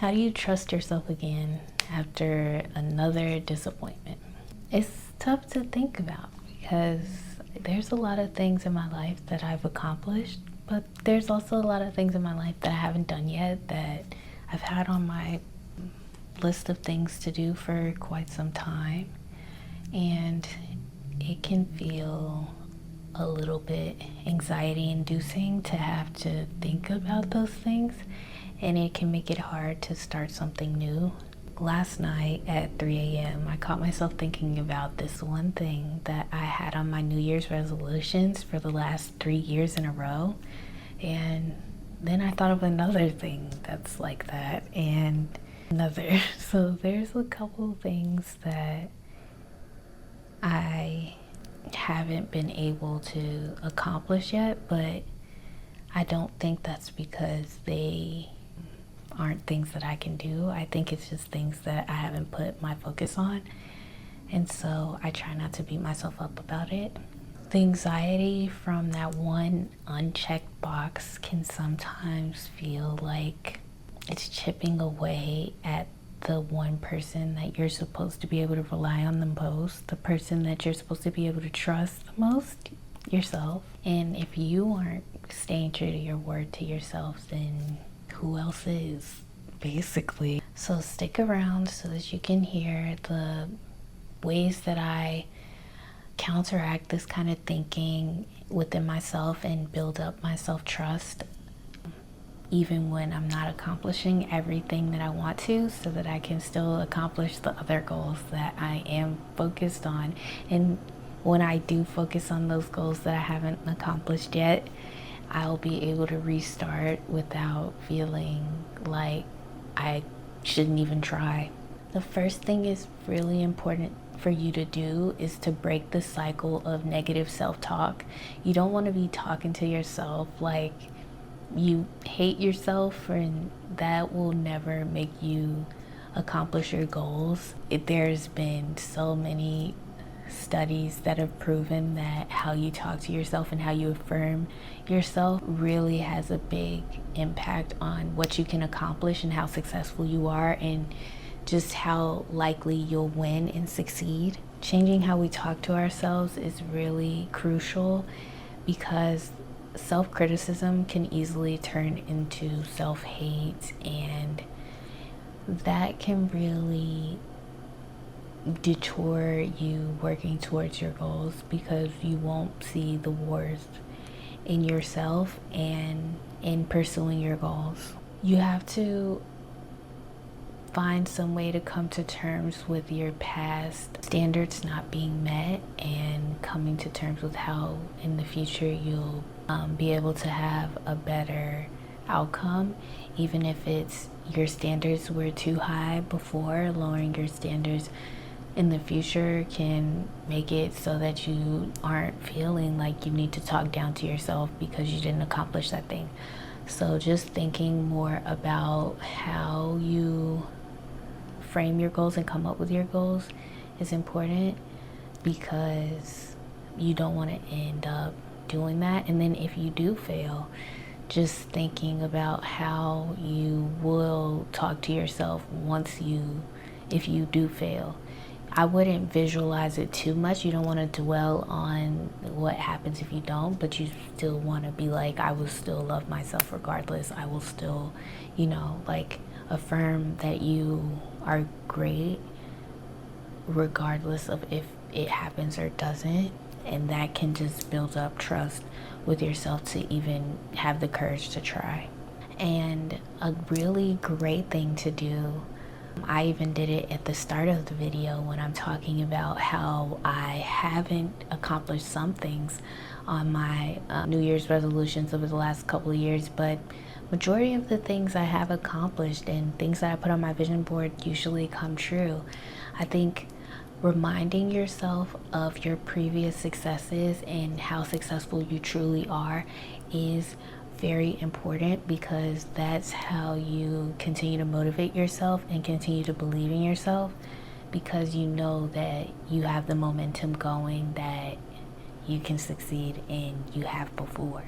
How do you trust yourself again after another disappointment? It's tough to think about because there's a lot of things in my life that I've accomplished, but there's also a lot of things in my life that I haven't done yet that I've had on my list of things to do for quite some time. And it can feel a little bit anxiety inducing to have to think about those things, and it can make it hard to start something new. Last night at 3 a.m. I caught myself thinking about this one thing that I had on my New Year's resolutions for the last 3 years in a row, and then I thought of another thing that's like that and another. So there's a couple things that I haven't been able to accomplish yet, but I don't think that's because they aren't things that I can do. I think it's just things that I haven't put my focus on, and so I try not to beat myself up about it. The anxiety from that one unchecked box can sometimes feel like it's chipping away at the one person that you're supposed to be able to rely on the most, the person that you're supposed to be able to trust the most, yourself. And if you aren't staying true to your word to yourself, then who else is, basically? So stick around so that you can hear the ways that I counteract this kind of thinking within myself and build up my self-trust, even when I'm not accomplishing everything that I want to, so that I can still accomplish the other goals that I am focused on. And when I do focus on those goals that I haven't accomplished yet, I'll be able to restart without feeling like I shouldn't even try. The first thing is really important for you to do is to break the cycle of negative self-talk. You don't want to be talking to yourself like you hate yourself, and that will never make you accomplish your goals. There's been so many studies that have proven that how you talk to yourself and how you affirm yourself really has a big impact on what you can accomplish and how successful you are, and just how likely you'll win and succeed. Changing how we talk to ourselves is really crucial, because self-criticism can easily turn into self-hate, and that can really detour you working towards your goals, because you won't see the worth in yourself and in pursuing your goals. You have to find some way to come to terms with your past standards not being met, and coming to terms with how in the future you'll be able to have a better outcome, even if it's your standards were too high before. Lowering your standards in the future can make it so that you aren't feeling like you need to talk down to yourself because you didn't accomplish that thing. So just thinking more about how you frame your goals and come up with your goals is important, because you don't want to end up doing that. And then if you do fail, just thinking about how you will talk to yourself if you do fail. I wouldn't visualize it too much. You don't want to dwell on what happens if you don't, but you still want to be like, I will still love myself regardless. I will still, affirm that you are great regardless of if it happens or doesn't. And that can just build up trust with yourself to even have the courage to try. And a really great thing to do, I even did it at the start of the video when I'm talking about how I haven't accomplished some things on my New Year's resolutions over the last couple of years, but majority of the things I have accomplished and things that I put on my vision board usually come true. I think reminding yourself of your previous successes and how successful you truly are is very important, because that's how you continue to motivate yourself and continue to believe in yourself, because you know that you have the momentum going that you can succeed and you have before,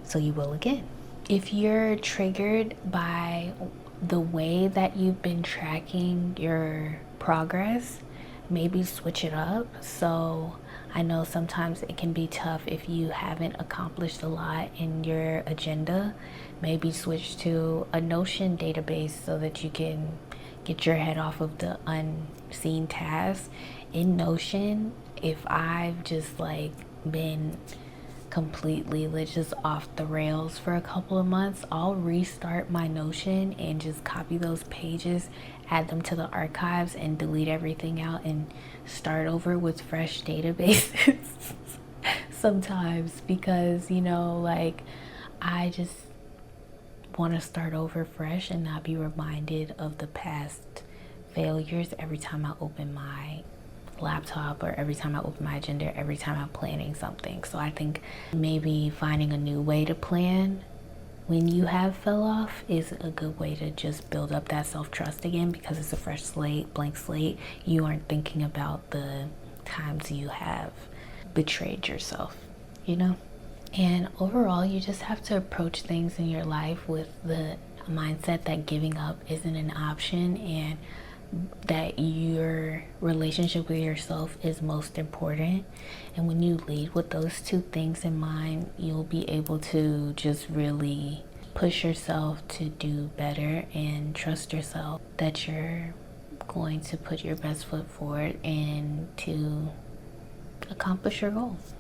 so you will again. If you're triggered by the way that you've been tracking your progress, maybe switch it up. So I know sometimes it can be tough if you haven't accomplished a lot in your agenda. Maybe switch to a Notion database so that you can get your head off of the unseen tasks. In Notion, if I've just like been completely just off the rails for a couple of months, I'll restart my Notion and just copy those pages, add them to the archives, and delete everything out and start over with fresh databases. Sometimes, because like I just want to start over fresh and not be reminded of the past failures every time I open my laptop or every time I open my agenda, every time I'm planning something. So I think maybe finding a new way to plan when you have fell off is a good way to just build up that self-trust again, because it's a fresh slate, blank slate. You aren't thinking about the times you have betrayed yourself, And overall, you just have to approach things in your life with the mindset that giving up isn't an option, and that your relationship with yourself is most important. And when you lead with those two things in mind, you'll be able to just really push yourself to do better and trust yourself that you're going to put your best foot forward and to accomplish your goals.